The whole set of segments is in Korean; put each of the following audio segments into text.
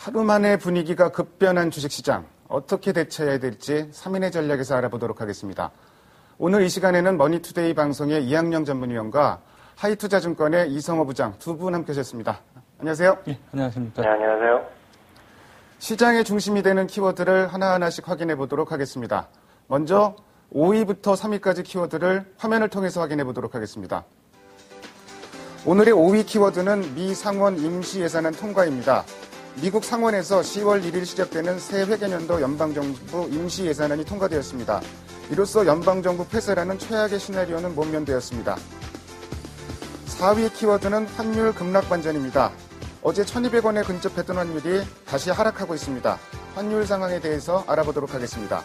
하루 만에 분위기가 급변한 주식시장, 어떻게 대처해야 될지 3인의 전략에서 알아보도록 하겠습니다. 오늘 이 시간에는 머니투데이 방송의 이학영 전문위원과 하이투자증권의 이성호 부장 두 분 함께 하셨습니다. 안녕하세요. 네, 안녕하십니까. 네, 안녕하세요. 시장의 중심이 되는 키워드를 하나하나씩 확인해 보도록 하겠습니다. 먼저 5위부터 3위까지 키워드를 화면을 통해서 확인해 보도록 하겠습니다. 오늘의 5위 키워드는 미 상원 임시 예산안 통과입니다. 미국 상원에서 10월 1일 시작되는 새 회계년도 연방정부 임시 예산안이 통과되었습니다. 이로써 연방정부 폐쇄라는 최악의 시나리오는 모면되었습니다. 4위 키워드는 환율 급락 반전입니다. 어제 1,200원에 근접했던 환율이 다시 하락하고 있습니다. 환율 상황에 대해서 알아보도록 하겠습니다.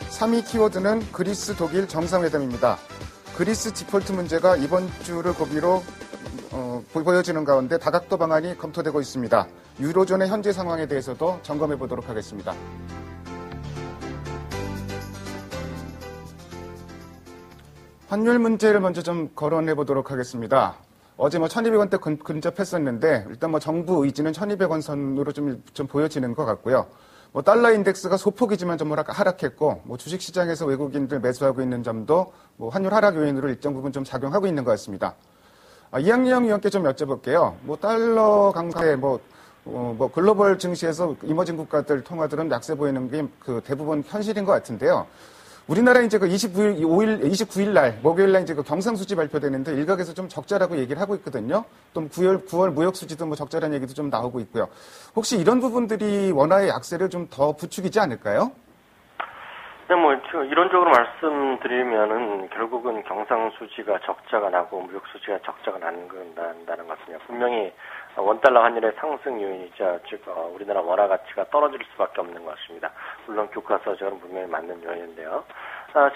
3위 키워드는 그리스 독일 정상회담입니다. 그리스 디폴트 문제가 이번 주를 고비로 보여지는 가운데 다각도 방안이 검토되고 있습니다. 유로존의 현재 상황에 대해서도 점검해 보도록 하겠습니다. 환율 문제를 먼저 좀 거론해 보도록 하겠습니다. 어제 1,200원대 근접했었는데 일단 정부 의지는 1,200원 선으로 좀 보여지는 것 같고요. 달러 인덱스가 소폭이지만 좀 하락했고, 주식시장에서 외국인들 매수하고 있는 점도 환율 하락 요인으로 일정 부분 좀 작용하고 있는 것 같습니다. 이학영 위원께 좀 여쭤볼게요. 달러 강세, 글로벌 증시에서 이머징 국가들 통화들은 약세 보이는 게 대부분 현실인 것 같은데요. 우리나라 이제 29일 날, 목요일 날 이제 경상수지 발표되는데 일각에서 좀 적자라고 얘기를 하고 있거든요. 또 9월 무역수지도 적자라는 얘기도 좀 나오고 있고요. 혹시 이런 부분들이 원화의 약세를 좀 더 부추기지 않을까요? 네, 이론적으로 말씀드리면은 결국은 경상수지가 적자가 나고 무역수지가 적자가 난다는 것은요. 분명히 원달러 환율의 상승 요인이자 즉 우리나라 원화 가치가 떨어질 수밖에 없는 것 같습니다. 물론 교과서적으로는 분명히 맞는 요인인데요.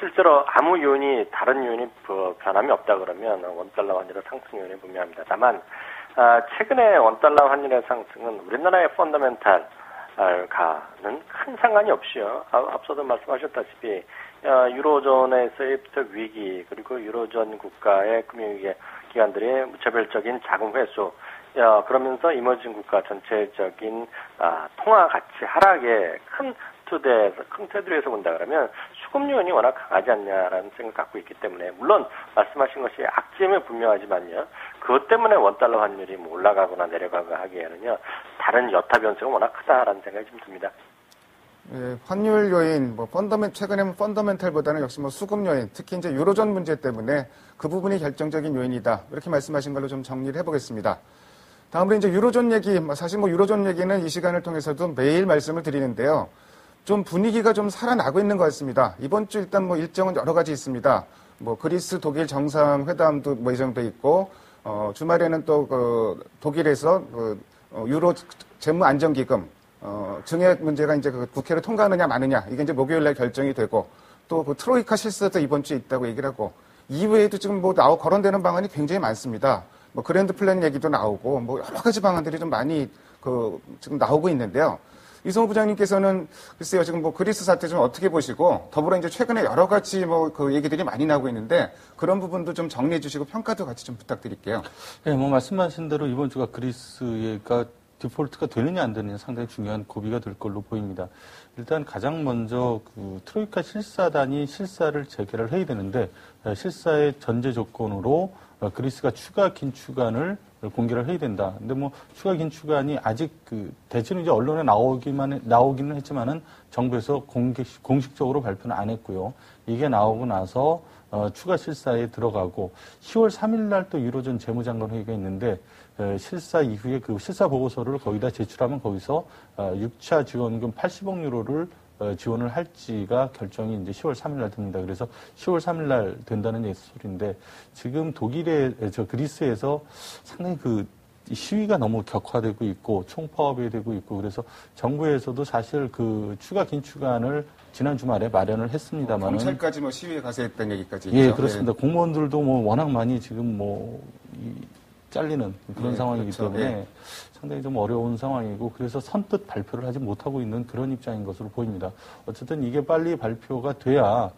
실제로 아무 요인이 다른 요인이 변함이 없다 그러면 원달러 환율의 상승 요인이 분명합니다. 다만 최근에 원달러 환율의 상승은 우리나라의 펀더멘탈 가는 큰 상관이 없이요. 앞서도 말씀하셨다시피 유로존에서의 위기 그리고 유로존 국가의 금융위기 기관들의 무차별적인 자금 회수 그러면서 이머징 국가 전체적인 통화 가치 하락에 큰 테두리에서 본다 그러면 수급 요인이 워낙 강하지 않냐라는 생각을 갖고 있기 때문에 물론 말씀하신 것이 악재는 분명하지만요. 그것 때문에 원달러 환율이 올라가거나 내려가거나 하기에는요. 다른 여타 변수가 워낙 크다라는 생각이 좀 듭니다. 예, 환율 요인, 최근에는 펀더멘탈보다는 역시 수급 요인, 특히 이제 유로존 문제 때문에 그 부분이 결정적인 요인이다. 이렇게 말씀하신 걸로 좀 정리를 해보겠습니다. 다음으로 이제 유로존 얘기, 사실 유로존 얘기는 이 시간을 통해서도 매일 말씀을 드리는데요. 좀 분위기가 좀 살아나고 있는 것 같습니다. 이번 주 일단 일정은 여러 가지 있습니다. 그리스 독일 정상회담도 예정돼 있고, 주말에는 또 독일에서 유로 재무안정기금, 증액 문제가 이제 국회를 통과하느냐 마느냐, 이게 이제 목요일 날 결정이 되고, 또 트로이카 실세도 이번 주에 있다고 얘기를 하고, 이외에도 지금 거론되는 방안이 굉장히 많습니다. 그랜드 플랜 얘기도 나오고, 여러 가지 방안들이 좀 많이 지금 나오고 있는데요. 이성호 부장님께서는 글쎄요, 지금 그리스 사태 좀 어떻게 보시고, 더불어 이제 최근에 여러 가지 얘기들이 많이 나오고 있는데, 그런 부분도 좀 정리해 주시고 평가도 같이 좀 부탁드릴게요. 네, 말씀하신 대로 이번 주가 그리스가 디폴트가 되느냐 안 되느냐 상당히 중요한 고비가 될 걸로 보입니다. 일단 가장 먼저 트로이카 실사단이 실사를 재개를 해야 되는데, 실사의 전제 조건으로 그리스가 추가 긴축안을 공개를 해야 된다. 근데 추가 긴축안이 아직 대체로 이제 언론에 나오기는 했지만은 정부에서 공식적으로 발표는 안 했고요. 이게 나오고 나서 추가 실사에 들어가고 10월 3일 날 또 유로존 재무장관 회의가 있는데 실사 이후에 실사 보고서를 거기다 제출하면 거기서 6차 지원금 80억 유로를 지원을 할지가 결정이 이제 10월 3일 날 됩니다. 그래서 10월 3일 날 된다는 소리인데 지금 그리스에서 상당히 시위가 너무 격화되고 있고 총파업이 되고 있고 그래서 정부에서도 사실 추가 긴축안을 지난 주말에 마련을 했습니다만 경찰까지 시위에 가서 했던 얘기까지 예, 있죠. 그렇습니다. 네. 공무원들도 워낙 많이 지금 잘리는 그런 상황이기 그렇죠. 때문에 예. 상당히 좀 어려운 상황이고 그래서 선뜻 발표를 하지 못하고 있는 그런 입장인 것으로 보입니다. 어쨌든 이게 빨리 발표가 돼야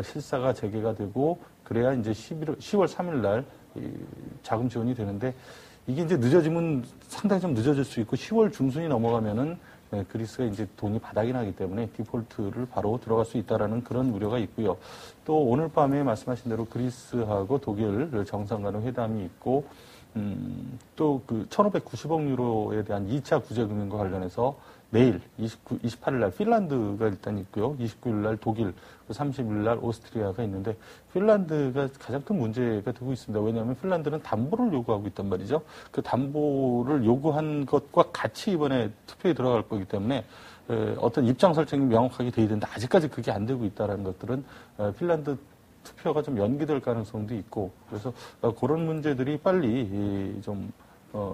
실사가 재개가 되고 그래야 이제 10월 3일 날 자금 지원이 되는데 이게 이제 늦어지면 상당히 좀 늦어질 수 있고 10월 중순이 넘어가면은 그리스가 이제 돈이 바닥이 나기 때문에 디폴트를 바로 들어갈 수 있다라는 그런 우려가 있고요. 또 오늘 밤에 말씀하신 대로 그리스하고 독일 정상 간의 회담이 있고 또 그 1,590억 유로에 대한 2차 구제금융과 관련해서 내일 28일 날 핀란드가 일단 있고요. 29일 날 독일, 30일 날 오스트리아가 있는데 핀란드가 가장 큰 문제가 되고 있습니다. 왜냐하면 핀란드는 담보를 요구하고 있단 말이죠. 그 담보를 요구한 것과 같이 이번에 투표에 들어갈 거기 때문에 어떤 입장 설정이 명확하게 돼야 된다. 아직까지 그게 안 되고 있다는 것들은 핀란드 투표가 좀 연기될 가능성도 있고 그래서 그런 문제들이 빨리 좀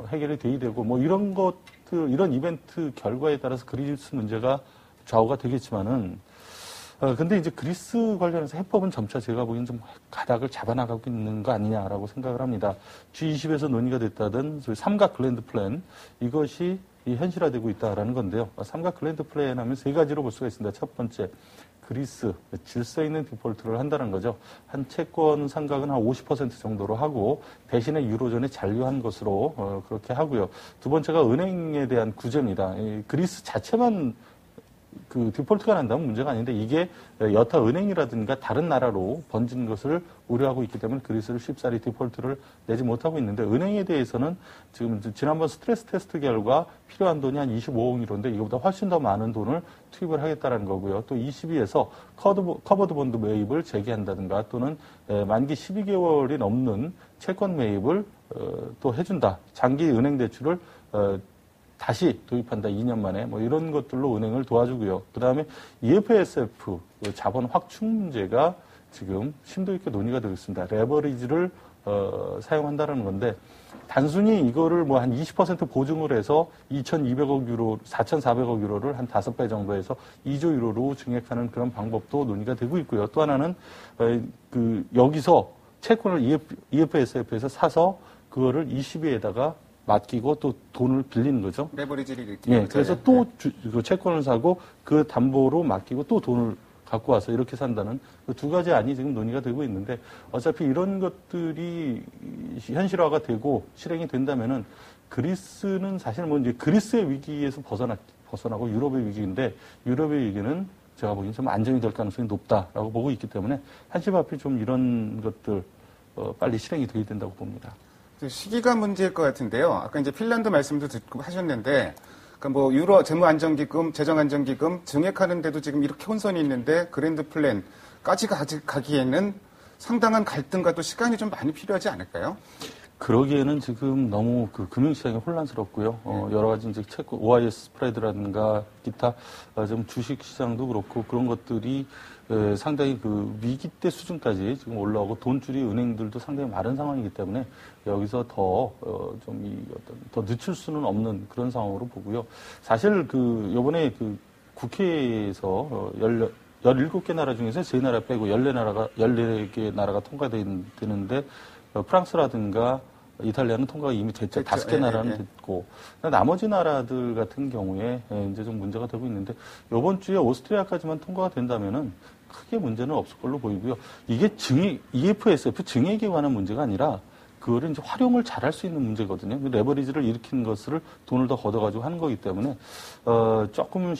해결이 돼야 되고 뭐 이런 것들 이런 이벤트 결과에 따라서 그리스 문제가 좌우가 되겠지만은 근데 이제 그리스 관련해서 해법은 점차 제가 보기엔 좀 가닥을 잡아나가고 있는 거 아니냐라고 생각을 합니다. G20에서 논의가 됐다던 소위 삼각 글랜드 플랜 이것이 현실화되고 있다라는 건데요. 삼각 글랜드 플랜 하면 세 가지로 볼 수가 있습니다. 첫 번째 그리스 질서 있는 디폴트를 한다는 거죠. 한 채권 상각은 한 50% 정도로 하고 대신에 유로존에 잔류한 것으로 그렇게 하고요. 두 번째가 은행에 대한 구제입니다. 그리스 자체만 그 디폴트가 난다면 문제가 아닌데 이게 여타 은행이라든가 다른 나라로 번진 것을 우려하고 있기 때문에 그리스를 쉽사리 디폴트를 내지 못하고 있는데 은행에 대해서는 지금 지난번 스트레스 테스트 결과 필요한 돈이 한 25억 유로인데 이거보다 훨씬 더 많은 돈을 투입을 하겠다는 거고요. 또 ECB에서 커버드 본드 매입을 재개한다든가 또는 만기 12개월이 넘는 채권 매입을 또 해준다. 장기 은행 대출을 다시 도입한다. 2년 만에 뭐 이런 것들로 은행을 도와주고요. 그다음에 EFSF 자본 확충 문제가 지금 심도 있게 논의가 되고 있습니다. 레버리지를 사용한다는 건데 단순히 이거를 뭐 한 20% 보증을 해서 2,200억 유로, 4,400억 유로를 한 5배 정도 해서 2조 유로로 증액하는 그런 방법도 논의가 되고 있고요. 또 하나는 여기서 채권을 EFSF에서 사서 그거를 ECB에다가 맡기고 또 돈을 빌리는 거죠. 레버리지를 일으키는 예, 그래서 또 채권을 사고 그 담보로 맡기고 또 돈을 갖고 와서 이렇게 산다는 그 두 가지 안이 지금 논의가 되고 있는데 어차피 이런 것들이 현실화가 되고 실행이 된다면은 그리스는 사실 뭐 이제 그리스의 위기에서 벗어나고 유럽의 위기인데 유럽의 위기는 제가 보기엔 좀 안정이 될 가능성이 높다라고 보고 있기 때문에 한시 앞에 좀 이런 것들 빨리 실행이 돼야 된다고 봅니다. 시기가 문제일 것 같은데요. 아까 이제 핀란드 말씀도 듣고 하셨는데, 그러니까 뭐 유로 재무안정기금, 재정안정기금 증액하는데도 지금 이렇게 혼선이 있는데 그랜드 플랜까지 가기에는 상당한 갈등과 또 시간이 좀 많이 필요하지 않을까요? 그러기에는 지금 너무 그 금융시장이 혼란스럽고요. 여러 가지 이제 채권, OIS 스프레드라든가 기타 좀 주식시장도 그렇고 그런 것들이 상당히 그 위기 때 수준까지 지금 올라오고 돈줄이 은행들도 상당히 마른 상황이기 때문에 여기서 더 늦출 수는 없는 그런 상황으로 보고요. 사실 요번에 국회에서 17개 나라 중에서 3나라 빼고 14개 나라가 통과되는데 프랑스라든가 이탈리아는 통과가 이미 됐죠. 5개 나라는 됐고. 나머지 나라들 같은 경우에 이제 좀 문제가 되고 있는데, 이번 주에 오스트리아까지만 통과가 된다면은 크게 문제는 없을 걸로 보이고요. 이게 EFSF 증액에 관한 문제가 아니라, 그거를 이제 활용을 잘할 수 있는 문제거든요. 레버리지를 일으키는 것을 돈을 더 걷어가지고 하는 거기 때문에, 조금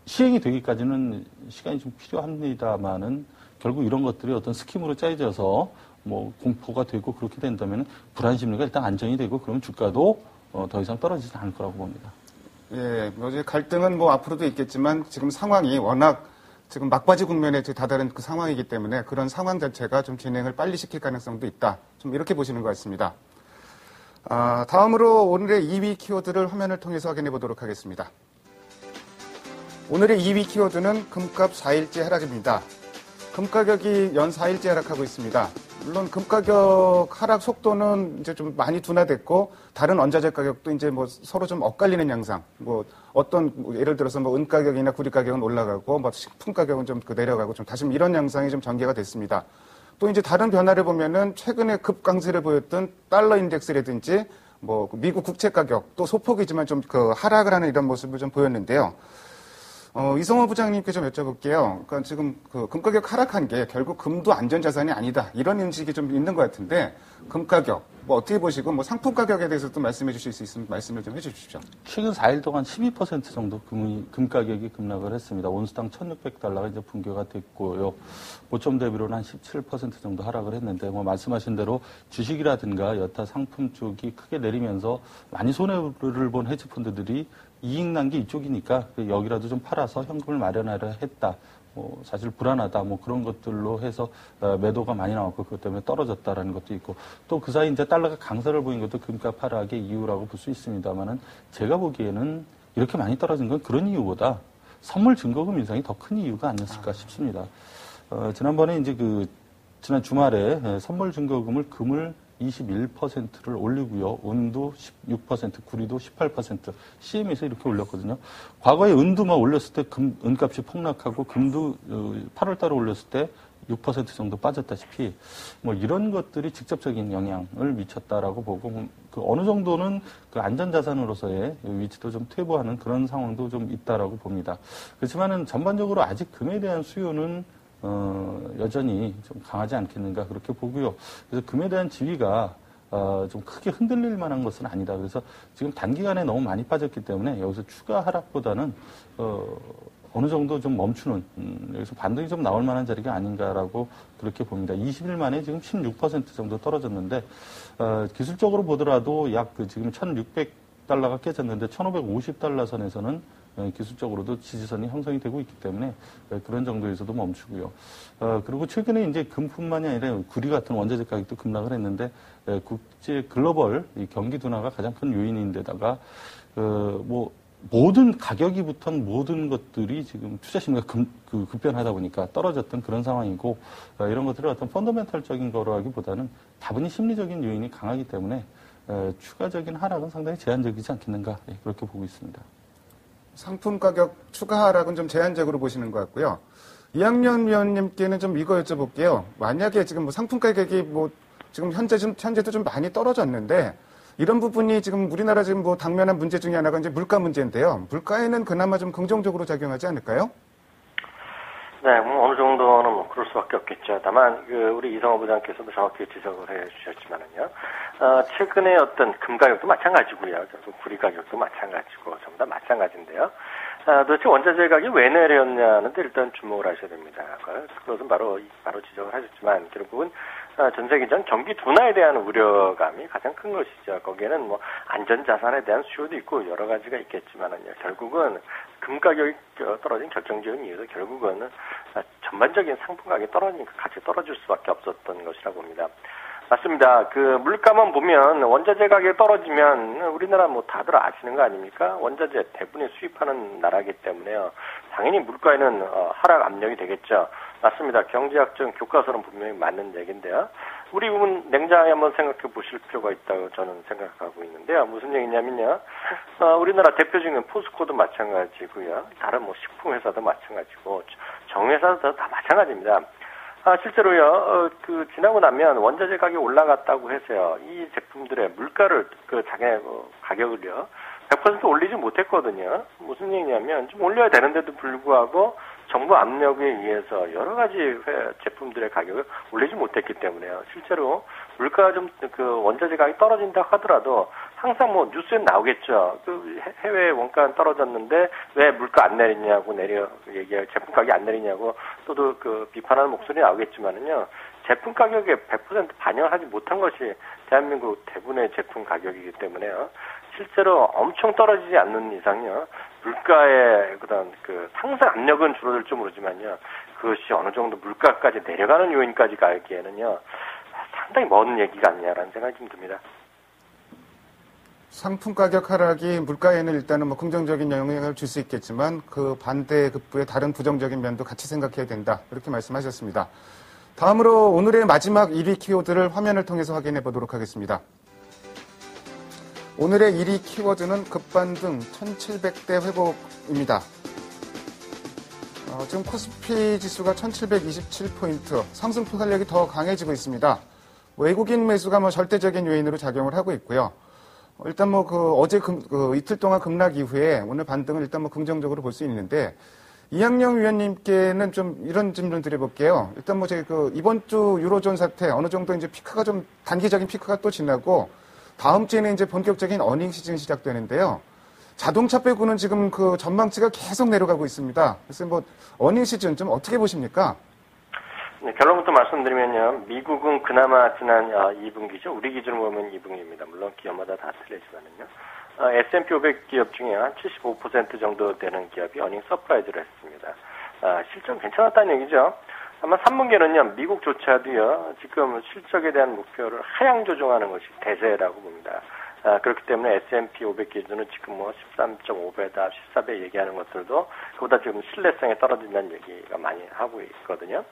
시행이 되기까지는 시간이 좀 필요합니다만은, 결국 이런 것들이 어떤 스킴으로 짜여져서 뭐 공포가 되고 그렇게 된다면 불안 심리가 일단 안정이 되고 그러면 주가도 더 이상 떨어지지 않을 거라고 봅니다. 예, 이제 갈등은 뭐 앞으로도 있겠지만 지금 상황이 워낙 지금 막바지 국면에 다다른 그 상황이기 때문에 그런 상황 자체가 좀 진행을 빨리 시킬 가능성도 있다. 좀 이렇게 보시는 것 같습니다. 다음으로 오늘의 2위 키워드를 화면을 통해서 확인해 보도록 하겠습니다. 오늘의 2위 키워드는 금값 4일째 하락입니다. 금 가격이 연 4일째 하락하고 있습니다. 물론 금 가격 하락 속도는 이제 좀 많이 둔화됐고 다른 원자재 가격도 이제 뭐 서로 좀 엇갈리는 양상. 예를 들어서 은 가격이나 구리 가격은 올라가고 식품 가격은 좀 내려가고 좀 다시 이런 양상이 좀 전개가 됐습니다. 또 이제 다른 변화를 보면은 최근에 급강세를 보였던 달러 인덱스라든지 미국 국채 가격 또 소폭이지만 좀 하락을 하는 이런 모습을 좀 보였는데요. 이성호 부장님께 좀 여쭤볼게요. 그러니까 지금 그 금 가격 하락한 게 결국 금도 안전자산이 아니다. 이런 인식이 좀 있는 것 같은데, 금 가격, 뭐 어떻게 보시고, 뭐 상품 가격에 대해서도 말씀해 주실 수 있으면 말씀을 좀 해 주십시오. 최근 4일 동안 12% 정도 금 가격이 급락을 했습니다. 온수당 1,600달러가 이제 붕괴가 됐고요. 고점 대비로는 한 17% 정도 하락을 했는데, 뭐 말씀하신 대로 주식이라든가 여타 상품 쪽이 크게 내리면서 많이 손해를 본 헤지펀드들이 이익 난 게 이쪽이니까 여기라도 좀 팔아서 현금을 마련하려 했다. 사실 불안하다. 뭐 그런 것들로 해서 매도가 많이 나왔고 그것 때문에 떨어졌다라는 것도 있고 또 그 사이 이제 달러가 강세를 보인 것도 금값 하락의 이유라고 볼 수 있습니다만은 제가 보기에는 이렇게 많이 떨어진 건 그런 이유보다 선물 증거금 인상이 더 큰 이유가 아니었을까 싶습니다. 지난번에 이제 지난 주말에 선물 증거금을 금을 21%를 올리고요. 은도 16%, 구리도 18%, CM에서 이렇게 올렸거든요. 과거에 은도만 올렸을 때 은값이 폭락하고 금도 8월 달에 올렸을 때 6% 정도 빠졌다시피 뭐 이런 것들이 직접적인 영향을 미쳤다라고 보고 어느 정도는 그 안전자산으로서의 위치도 좀 퇴보하는 그런 상황도 좀 있다라고 봅니다. 그렇지만은 전반적으로 아직 금에 대한 수요는 여전히 좀 강하지 않겠는가 그렇게 보고요. 그래서 금에 대한 지위가 좀 크게 흔들릴 만한 것은 아니다. 그래서 지금 단기간에 너무 많이 빠졌기 때문에 여기서 추가 하락보다는 어느 정도 좀 멈추는 여기서 반등이 좀 나올 만한 자리가 아닌가라고 그렇게 봅니다. 20일 만에 지금 16% 정도 떨어졌는데 기술적으로 보더라도 약 지금 1,600달러가 깨졌는데 1,550달러 선에서는 기술적으로도 지지선이 형성이 되고 있기 때문에 그런 정도에서도 멈추고요. 그리고 최근에 이제 금뿐만이 아니라 구리 같은 원자재 가격도 급락을 했는데 국제 글로벌 경기 둔화가 가장 큰 요인인데다가 뭐 모든 가격이 붙은 모든 것들이 지금 투자 심리가 급변하다 보니까 떨어졌던 그런 상황이고 이런 것들을 어떤 펀더멘탈적인 거라기보다는 다분히 심리적인 요인이 강하기 때문에 추가적인 하락은 상당히 제한적이지 않겠는가 그렇게 보고 있습니다. 상품 가격 추가 하락은 좀 제한적으로 보시는 것 같고요. 이학년 위원님께는 좀 이거 여쭤볼게요. 만약에 지금 뭐 상품 가격이 뭐 지금 현재도 좀 많이 떨어졌는데 이런 부분이 지금 우리나라 지금 뭐 당면한 문제 중에 하나가 이제 물가 문제인데요. 물가에는 그나마 좀 긍정적으로 작용하지 않을까요? 네, 뭐 어느 정도는 뭐 그럴 수밖에 없겠죠. 다만 우리 이성호 부장께서도 정확히 지적을 해주셨지만은요. 최근에 어떤 금 가격도 마찬가지고요. 결국 구리 가격도 마찬가지고 전부 다 마찬가지인데요. 도대체 원자재 가격이 왜 내렸냐는데 일단 주목을 하셔야 됩니다. 그것은 바로 지적을 하셨지만 결국은 전 세계적 경기 둔화에 대한 우려감이 가장 큰 것이죠. 거기에는 뭐 안전자산에 대한 수요도 있고 여러 가지가 있겠지만은요. 결국은 금 가격이 떨어진 결정적인 이유도 결국은 전반적인 상품 가격이 떨어지니까 같이 떨어질 수밖에 없었던 것이라고 봅니다. 맞습니다. 물가만 보면 원자재 가격이 떨어지면 우리나라 뭐 다들 아시는 거 아닙니까? 원자재 대부분이 수입하는 나라이기 때문에요. 당연히 물가에는 하락 압력이 되겠죠. 맞습니다. 경제학적 교과서는 분명히 맞는 얘기인데요. 우리 부분 냉정하게 한번 생각해 보실 필요가 있다고 저는 생각하고 있는데요. 무슨 얘기냐면요. 우리나라 대표적인 포스코도 마찬가지고요. 다른 뭐 식품회사도 마찬가지고 정회사도 다 마찬가지입니다. 실제로요, 지나고 나면 원자재 가격이 올라갔다고 해서요, 이 제품들의 물가를, 자기네 가격을요, 100% 올리지 못했거든요. 무슨 얘기냐면, 좀 올려야 되는데도 불구하고, 정부 압력에 의해서 여러 가지 제품들의 가격을 올리지 못했기 때문에요. 실제로 물가가 원자재 가격이 떨어진다 하더라도 항상 뭐 뉴스에 나오겠죠. 해외 원가는 떨어졌는데 왜 물가 안 내리냐고 제품 가격이 안 내리냐고 또도 비판하는 목소리 나오겠지만은요. 제품 가격에 100% 반영을 하지 못한 것이 대한민국 대부분의 제품 가격이기 때문에요. 실제로 엄청 떨어지지 않는 이상요. 물가의 상승 압력은 줄어들지 모르지만요. 그것이 어느 정도 물가까지 내려가는 요인까지 가기에는요. 상당히 먼 얘기가 아니냐라는 생각이 좀 듭니다. 상품 가격 하락이 물가에는 일단은 뭐 긍정적인 영향을 줄 수 있겠지만 그 반대 급부의 다른 부정적인 면도 같이 생각해야 된다. 이렇게 말씀하셨습니다. 다음으로 오늘의 마지막 1위 키워드를 화면을 통해서 확인해 보도록 하겠습니다. 오늘의 1위 키워드는 급반등 1700대 회복입니다. 지금 코스피 지수가 1727포인트, 상승 포괄력이 더 강해지고 있습니다. 외국인 매수가 절대적인 요인으로 작용을 하고 있고요. 일단 어제 이틀 동안 급락 이후에 오늘 반등을 일단 긍정적으로 볼 수 있는데, 이학영 위원님께는 좀 이런 질문 드려볼게요. 일단 뭐 저희 이번 주 유로존 사태 어느 정도 이제 피크가 좀 단기적인 피크가 또 지나고 다음 주에는 이제 본격적인 어닝 시즌이 시작되는데요. 자동차 빼고는 지금 전망치가 계속 내려가고 있습니다. 그래서 뭐 어닝 시즌 좀 어떻게 보십니까? 네, 결론부터 말씀드리면요. 미국은 그나마 지난 2분기죠. 우리 기준으로 보면 2분기입니다. 물론 기업마다 다 틀리지만은요. S&P 500 기업 중에 한 75% 정도 되는 기업이 어닝 서프라이즈를 했습니다. 실적 괜찮았다는 얘기죠. 아마 3분기는요, 미국조차도요, 지금 실적에 대한 목표를 하향 조정하는 것이 대세라고 봅니다. 그렇기 때문에 S&P 500 기준은 지금 뭐 13.5배다, 14배 얘기하는 것들도 그보다 지금 신뢰성이 떨어진다는 얘기가 많이 하고 있거든요.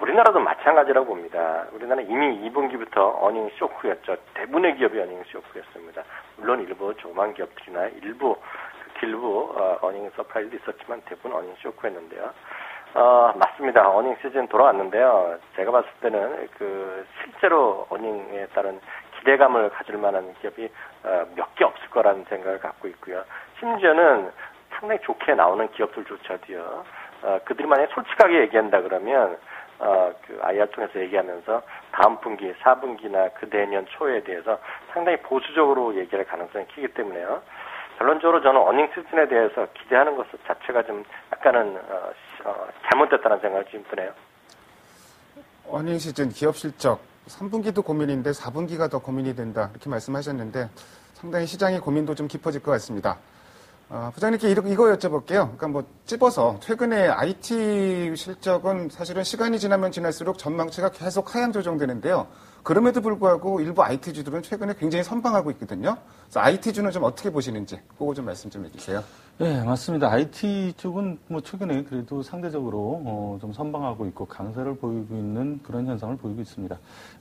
우리나라도 마찬가지라고 봅니다. 우리나라는 이미 2분기부터 어닝 쇼크였죠. 대부분의 기업이 어닝 쇼크였습니다. 물론 일부 조그만 기업들이나 일부 어닝 서프라이즈도 있었지만 대부분 어닝 쇼크였는데요. 맞습니다. 어닝 시즌 돌아왔는데요. 제가 봤을 때는 실제로 어닝에 따른 기대감을 가질 만한 기업이 몇 개 없을 거라는 생각을 갖고 있고요. 심지어는 상당히 좋게 나오는 기업들조차도요. 그들이 만약에 솔직하게 얘기한다 그러면 IR 통해서 얘기하면서 다음 분기, 4분기나 그 내년 초에 대해서 상당히 보수적으로 얘기할 가능성이 크기 때문에요. 결론적으로 저는 어닝 시즌에 대해서 기대하는 것 자체가 좀 약간은 잘못됐다는 생각이 좀 드네요. 어닝 시즌 기업 실적 3분기도 고민인데 4분기가 더 고민이 된다 이렇게 말씀하셨는데 상당히 시장의 고민도 좀 깊어질 것 같습니다. 부장님께 이거 여쭤볼게요. 그러니까 뭐 찝어서 최근에 IT 실적은 사실은 시간이 지나면 지날수록 전망치가 계속 하향 조정되는데요. 그럼에도 불구하고 일부 IT주들은 최근에 굉장히 선방하고 있거든요. 그래서 IT주는 좀 어떻게 보시는지 그거 좀 말씀 좀 해주세요. 네, 맞습니다. IT 쪽은 뭐 최근에 그래도 상대적으로 좀 선방하고 있고 강세를 보이고 있는 그런 현상을 보이고 있습니다.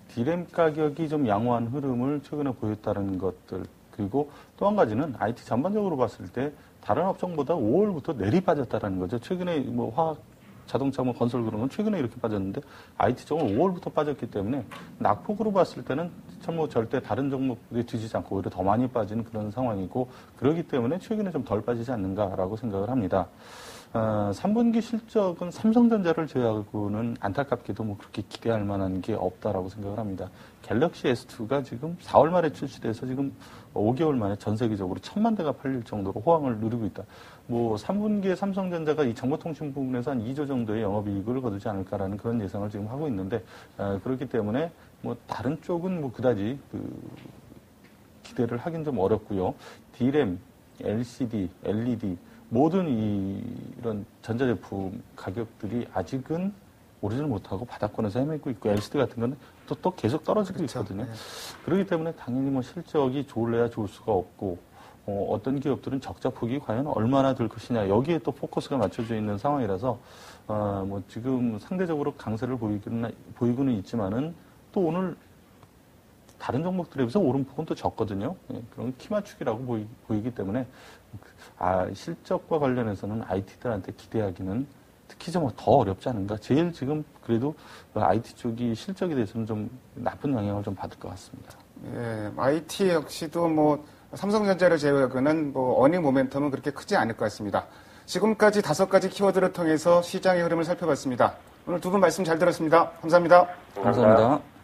D램 가격이 좀 양호한 흐름을 최근에 보였다는 것들, 그리고 또 한 가지는 IT 전반적으로 봤을 때 다른 업종보다 5월부터 내리 빠졌다는 거죠. 최근에 뭐 화학, 자동차, 뭐 건설 그런 건 최근에 이렇게 빠졌는데 IT 쪽은 5월부터 빠졌기 때문에 낙폭으로 봤을 때는 참 뭐 절대 다른 종목들이 뒤지지 않고 오히려 더 많이 빠진 그런 상황이고 그렇기 때문에 최근에 좀 덜 빠지지 않는가라고 생각을 합니다. 3분기 실적은 삼성전자를 제외하고는 안타깝게도 뭐 그렇게 기대할 만한 게 없다라고 생각을 합니다. 갤럭시 S2가 지금 4월 말에 출시돼서 지금 5개월 만에 전 세계적으로 1000만 대가 팔릴 정도로 호황을 누리고 있다. 뭐 3분기에 삼성전자가 이 정보통신 부분에서 한 2조 정도의 영업이익을 거두지 않을까라는 그런 예상을 지금 하고 있는데 그렇기 때문에 뭐 다른 쪽은 뭐 그다지 기대를 하긴 좀 어렵고요. D램, LCD, LED 모든 이런 전자제품 가격들이 아직은 오르지를 못하고 바닥권에서 헤매고 있고 LCD 같은 거는 또 계속 떨어지고 그렇죠. 있거든요. 네. 그렇기 때문에 당연히 뭐 실적이 좋을래야 좋을 수가 없고 어떤 기업들은 적자 폭이 과연 얼마나 될 것이냐 여기에 또 포커스가 맞춰져 있는 상황이라서 뭐 지금 상대적으로 강세를 보이고는 있지만은 또 오늘 다른 종목들에 비해서 오름폭은 또 적거든요. 예, 그런 키 맞추기라고 보이기 때문에 실적과 관련해서는 IT들한테 기대하기는 특히 좀 더 어렵지 않은가. 제일 지금 그래도 IT 쪽이 실적에 대해서는 좀 나쁜 영향을 좀 받을 것 같습니다. 예, IT 역시도 뭐 삼성전자를 제외하고는 뭐 어닝 모멘텀은 그렇게 크지 않을 것 같습니다. 지금까지 5가지 키워드를 통해서 시장의 흐름을 살펴봤습니다. 오늘 두 분 말씀 잘 들었습니다. 감사합니다. 감사합니다.